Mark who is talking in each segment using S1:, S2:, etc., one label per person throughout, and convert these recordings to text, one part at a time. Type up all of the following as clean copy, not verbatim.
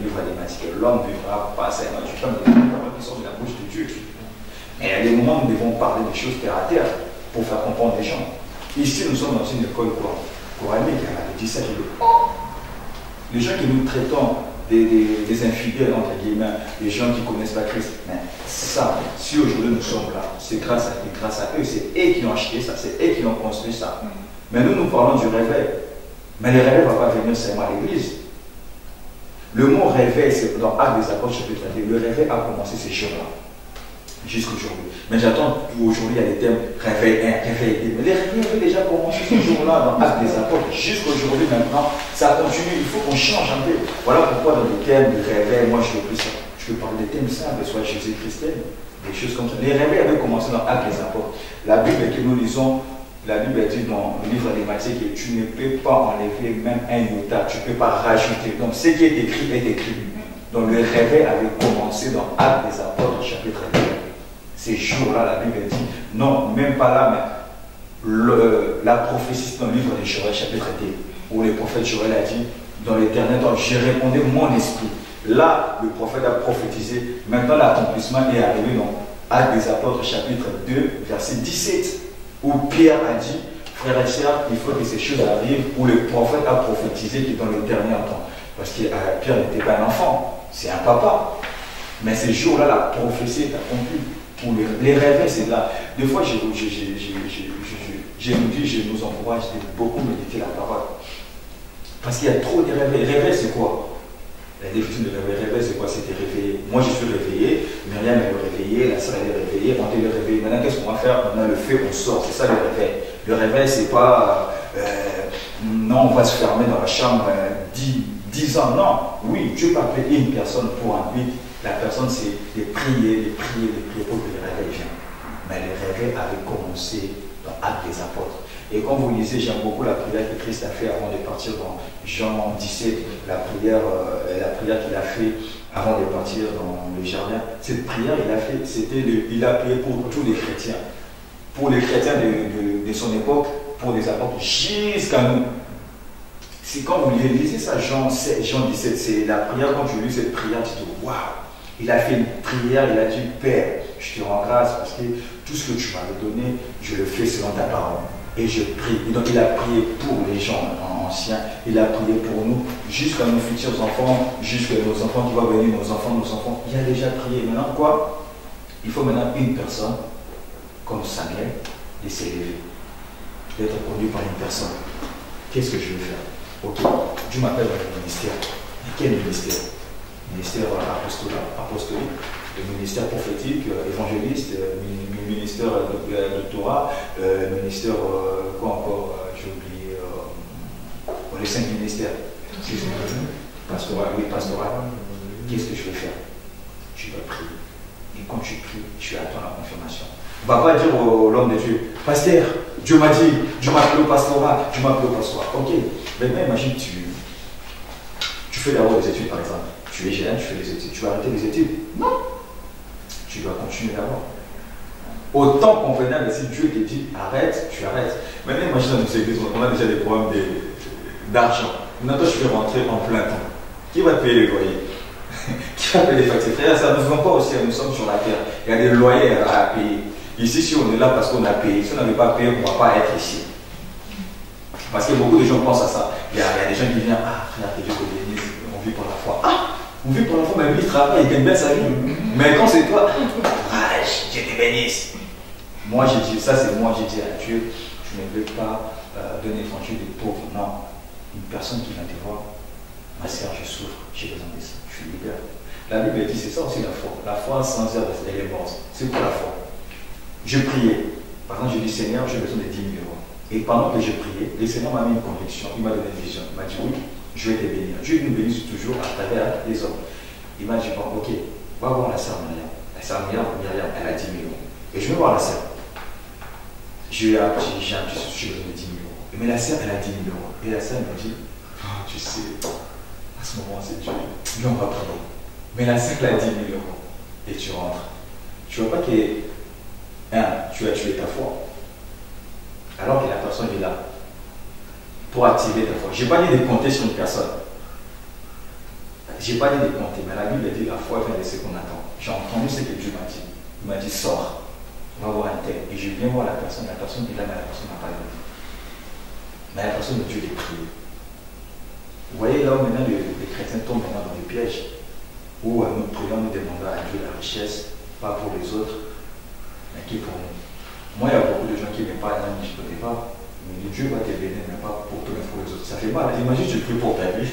S1: livre animatique, l'homme devra passer à tu parles des paroles qui sortent de la bouche de Dieu. Mais il y a des moments où nous devons parler des choses terre à terre pour faire comprendre les gens. Ici, nous sommes dans une école coranique, il y a 17 les gens que nous traitons des infidèles, entre guillemets, des gens qui ne connaissent pas Christ. Mais ça, si aujourd'hui nous sommes là, c'est grâce à eux, c'est eux qui ont acheté ça, c'est eux qui ont construit ça. Mais nous parlons du réveil. Mais le réveil ne va pas venir seulement à l'église. Le mot réveil, c'est dans Actes des Apôtres, chapitre 1. Le réveil a commencé ces jours-là, jusqu'aujourd'hui. Mais j'attends qu'aujourd'hui, il y a des thèmes réveil 1, réveil 2. Mais les réveils avaient déjà commencé ce jour-là dans Actes des Apôtres. Jusqu'aujourd'hui, maintenant, ça continue. Il faut qu'on change un peu. Voilà pourquoi dans les thèmes de réveil, moi je veux plus ça. Je veux parler des thèmes simples, soit Jésus-Christ, des choses comme ça. Les réveils avaient commencé dans Actes des Apôtres. La Bible que nous lisons, la Bible dit dans le livre animatique que tu ne peux pas enlever même un iota, tu ne peux pas rajouter. Donc ce qui est écrit est écrit. Donc le réveil avait commencé dans Actes des Apôtres, chapitre 2. Ces jours-là, la Bible dit, non, même pas là, mais la prophétie dans le livre de Joël, chapitre 2, où le prophète Joël a dit, dans l'éternel temps, j'ai répondu mon esprit. Là, le prophète a prophétisé. Maintenant, l'accomplissement est arrivé dans Actes des Apôtres, chapitre 2, verset 17. Où Pierre a dit, frères et sœurs, il faut que ces choses arrivent, où le prophète a prophétisé qui est dans le dernier temps. Parce que Pierre n'était pas un enfant, c'est un papa. Mais ces jours-là, la prophétie est accomplie. Pour les réveils, c'est là. Des fois, je nous encourage de beaucoup méditer la parole. Parce qu'il y a trop de réveils. Réveil, c'est quoi? La définition de réveil, c'est quoi? C'était réveillé. Moi, je suis réveillé, Myriam, elle est réveillée, la soeur, elle est réveillée, on est réveillé. Maintenant, qu'est-ce qu'on va faire? Maintenant, le fait, on sort. C'est ça le réveil. Le réveil, c'est pas non, on va se fermer dans la chambre 10 ans. Non. Oui, Dieu peut appeler une personne pour un but. La personne, c'est de prier pour que le réveil vienne. Mais le réveil avait commencé dans Actes des Apôtres. Et comme vous lisez, j'aime beaucoup la prière que Christ a fait avant de partir dans Jean 17, la prière qu'il a fait avant de partir dans le jardin. Cette prière, il a prié pour tous les chrétiens. Pour les chrétiens de son époque, pour les apôtres, jusqu'à nous. C'est quand vous lisez ça, Jean 17, c'est la prière, quand je lis cette prière, tu te dis, waouh! Il a fait une prière, il a dit, Père, je te rends grâce parce que tout ce que tu m'avais donné, je le fais selon ta parole. Et je prie. Et donc il a prié pour les gens anciens, il a prié pour nous, jusqu'à nos futurs enfants, jusqu'à nos enfants qui vont venir, nos enfants. Il a déjà prié. Maintenant quoi? Il faut maintenant une personne, comme Samuel, de s'élever, d'être conduit par une personne. Qu'est-ce que je vais faire? Ok, Dieu m'appelle dans le ministère. Et quel ministère? Ministère apostolique, le ministère prophétique, évangéliste, ministère de Torah, ministère, quoi encore, j'ai oublié, les 5 ministères. Pastoral, oui, pastoral. Qu'est-ce que je vais faire? Tu vas prier. Et quand tu pries, tu attends la confirmation. On ne va pas dire à l'homme de Dieu, pasteur, Dieu m'a dit, Dieu m'a appelé au pastorat, Dieu m'a appelé au pastorat. Ok, maintenant imagine, tu fais d'abord les études par exemple. Tu es jeune, tu fais les études. Tu vas arrêter les études? Non. Tu dois continuer d'abord. Autant convenable, si Dieu te dit arrête, tu arrêtes. Maintenant, imagine dans nos églises, on a déjà des problèmes d'argent. Maintenant, toi, je vais rentrer en plein temps. Qui va te payer les loyers? Qui va payer les factures? Ça ne nous vend pas aussi, nous sommes sur la terre. Il y a des loyers à payer. Ici, si on est là parce qu'on a payé, si on n'avait pas payé, on ne va pas être ici. Parce que beaucoup de gens pensent à ça. Il y a des gens qui viennent, ah, frère, que Dieu te bénisse, on vit par la foi. Ah, on vit par la foi, mais lui, il travaille, il gagne bien sa vie. Mais quand c'est toi, ah, Dieu te bénisse. Moi, j'ai dit, ça c'est moi, j'ai dit à Dieu, je ne veux pas donner l'évangile des pauvres. Non. Une personne qui vient te voir, ma soeur, je souffre, j'ai besoin de ça, je suis libéré. La Bible dit, c'est ça aussi la foi. La foi sans œuvre, elle est morte. C'est quoi la foi? Je priais. Par exemple, j'ai dit, Seigneur, j'ai besoin de 10 000 euros. Et pendant que je priais, le Seigneur m'a mis une conviction, il m'a donné une vision. Il m'a dit, oui, je vais te bénir. Dieu nous bénit toujours à travers les hommes. Il m'a dit, bon, ok, va voir la sœur Myriam. La sœur Myriam, elle a 10 000 euros. Et je vais voir la sœur. J'ai un petit souci, j'ai besoin de 10 000 euros. Mais la sœur, elle a 10 000 euros. Et la sœur me dit, oh, tu sais, à ce moment, c'est Dieu. Lui, on va prier. Mais la sœur, elle a 10 000 euros. Et tu rentres. Tu vois pas que, tu as tué ta foi. Alors que la personne est là pour activer ta foi. Je n'ai pas dit de compter sur une personne. Je n'ai pas dit de compter, mais la Bible dit la foi vient de ce qu'on attend. J'ai entendu ce que Dieu m'a dit. Il m'a dit, sors, va voir un tel. Et je viens voir la personne est là, mais la personne n'a pas de vie. Mais la personne de Dieu est priée. Vous voyez là où maintenant les chrétiens tombent maintenant dans des pièges, où nous prions, nous demandons à Dieu la richesse, pas pour les autres, mais qui pour nous. Moi, il y a beaucoup de gens qui ne m'aiment pas, non, je ne connais pas. Mais Dieu va te bénir, mais pas pour toi, mais pour les autres. Ça fait mal. Imagine, tu pries pour ta vie,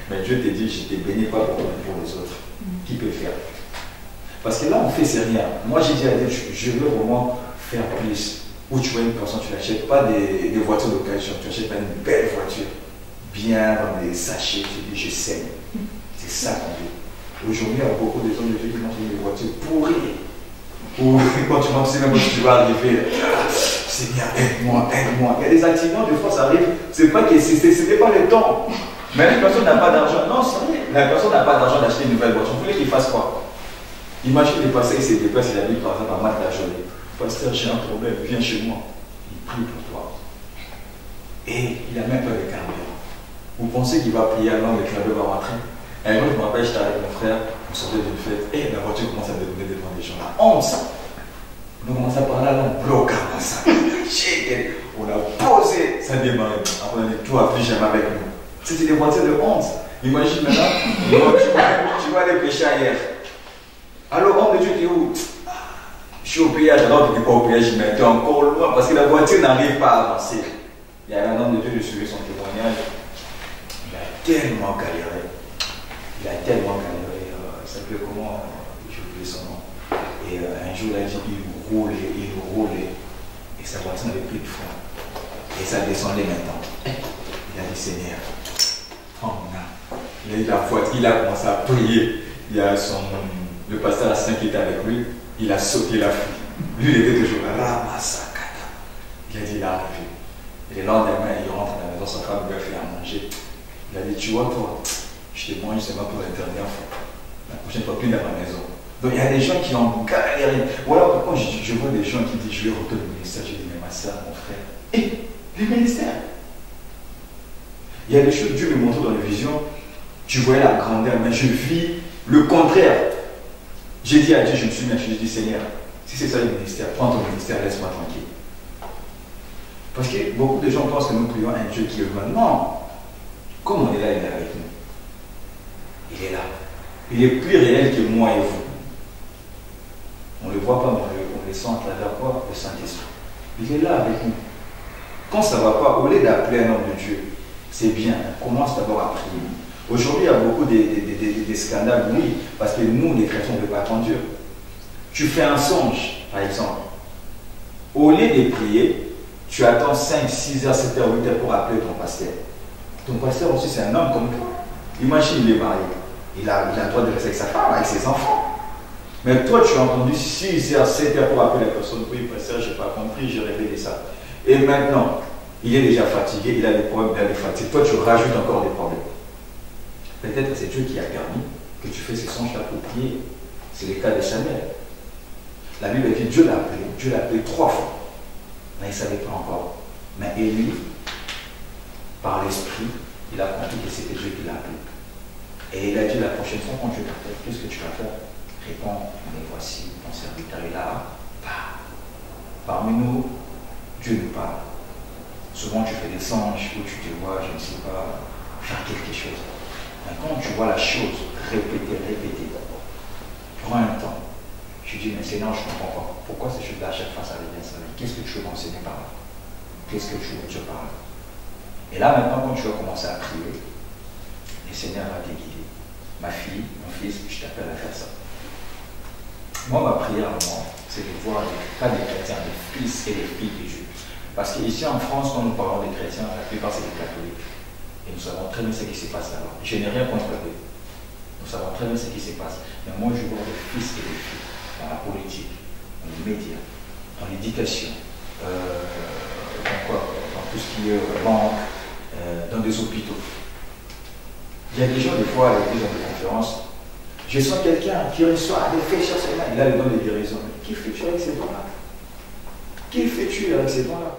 S1: mais Dieu te dit, je te bénis pas pour toi, mais pour les autres. Qui peut faire? Parce que là, on fait, c'est rien. Moi, j'ai dit à Dieu, je veux vraiment faire plus. Où tu vois une personne, tu n'achètes pas des voitures d'occasion, tu achètes pas une belle voiture, bien dans des sachets, tu dis, je saigne. C'est ça qu'on veut. Aujourd'hui, il y a beaucoup de gens de Dieu qui montrent des voitures pourries. Ou quand tu montes, tu sais même où tu vas arriver. Seigneur, aide-moi, aide-moi. Il y a des accidents, des fois ça arrive. C'est pas que ce n'est pas le temps. Mais la personne n'a pas d'argent. Non, c'est vrai. La personne n'a pas d'argent d'acheter une nouvelle voiture. Vous voulez qu'il fasse quoi? Imagine les passés, il se déplace, il habite par exemple à Mat la journée. Pasteur, j'ai un problème, viens chez moi. Il prie pour toi. Et il n'a même pas de carburant. Vous pensez qu'il va prier alors le carburant va rentrer? Un jour, je me rappelle, j'étais avec mon frère, on sortait d'une fête, et la voiture commence à me donner devant les gens. La honte. On commence à parler là, on bloque comme ça. On a posé, ça démarre. Après, on a dit, toi, plus jamais avec nous. C'était des voitures de honte. Imagine maintenant, tu vas aller pêcher ailleurs. Alors, homme de Dieu, tu es où? Je suis au péage, alors tu n'es pas au péage, mais tu es encore loin parce que la voiture n'arrive pas à avancer. Il y a un homme de Dieu, je suivais son témoignage. Il a tellement galéré. Il s'appelait comment? J'ai oublié son nom. Et un jour, là, il roulait. Et sa voiture n'avait plus de frein. Et ça descendait maintenant. Il a dit, Seigneur, il a dit la voiture, il a commencé à prier. Il y a le pasteur Assin qui était avec lui, il a sauté la fille. Lui, il était toujours Ramasakata. Il a dit, il a arrivé. Et le lendemain, il rentre à la maison, sa femme lui a fait à manger. Il a dit, tu vois, toi, je te mange seulement pour la dernière fois. La prochaine fois, plus dans ma maison. Donc, il y a des gens qui ont galéré. Voilà pourquoi je vois des gens qui disent, je vais retourner au ministère. Je dis, mais ma soeur, mon frère, et le ministère. Il y a des choses, Dieu me montre dans les visions, tu voyais la grandeur, mais je vis le contraire. J'ai dit à Dieu, je me suis mis à chier, je dis, Seigneur, si c'est ça le ministère, prends ton ministère, laisse-moi tranquille. Parce que beaucoup de gens pensent que nous prions un Dieu qui est loin. Non. Comme on est là, il est avec nous. Il est là. Il est plus réel que moi et vous. On ne le voit pas, mais on le sent à travers quoi? Le Saint-Esprit. Il est là avec nous. Quand ça ne va pas, au lieu d'appeler un homme de Dieu, c'est bien, on commence d'abord à prier. Aujourd'hui, il y a beaucoup de scandales, oui, parce que nous, les chrétiens, on ne veut pas conduire. Tu fais un songe, par exemple. Au lieu de prier, tu attends 5, 6 heures, 7 heures, 8 heures pour appeler ton pasteur. Ton pasteur aussi, c'est un homme comme toi. Imagine, il est marié. Il a le droit de rester avec sa femme, avec ses enfants. Mais toi, tu as entendu 6 heures, 7 heures pour appeler la personne. Oui, pasteur, je n'ai pas compris, j'ai révélé ça. Et maintenant, il est déjà fatigué, il a des problèmes, il a des fatigues. Toi, tu rajoutes encore des problèmes. Peut-être que c'est Dieu qui a permis que tu fais ces songes-là pour prier. C'est le cas de Samuel. La Bible dit Dieu l'a appelé 3 fois. Mais il ne savait pas encore. Mais Élie, par l'esprit, il a compris que c'était Dieu qui l'a appelé. Et il a dit la prochaine fois quand Dieu t'appelle, qu'est-ce que tu vas faire? Réponds, mais voici, ton serviteur est là. Parmi nous, Dieu nous parle. Souvent tu fais des songes où tu te vois, je ne sais pas, faire quelque chose. Mais quand tu vois la chose répétée, prends un temps. Je dis, mais Seigneur, je ne comprends pas. Pourquoi ces choses-là, à chaque fois, ça revient, ça revient? Qu'est-ce que tu veux m'enseigner par là? Qu'est-ce que tu veux dire par là? Et là, maintenant, quand tu vas commencer à prier, le Seigneur va te guider. Ma fille, mon fils, je t'appelle à faire ça. Moi, ma prière, c'est de voir pas des chrétiens, des fils et des filles de Dieu. Parce qu'ici en France, quand nous parlons des chrétiens, la plupart c'est des catholiques. Et nous savons très bien ce qui se passe là-bas. Je n'ai rien contre eux. Nous savons très bien ce qui se passe. Mais moi, je vois des fils et des filles dans la politique, dans les médias, dans l'éducation, dans tout ce qui est banque, dans des hôpitaux. Il y a des gens, des fois, à l'église, dans des conférences, je sens quelqu'un qui reçoit des flèches sur ses mains, il a le don de guérison. Qui fais-tu avec ces dons-là? Qui fais-tu avec ces dons-là?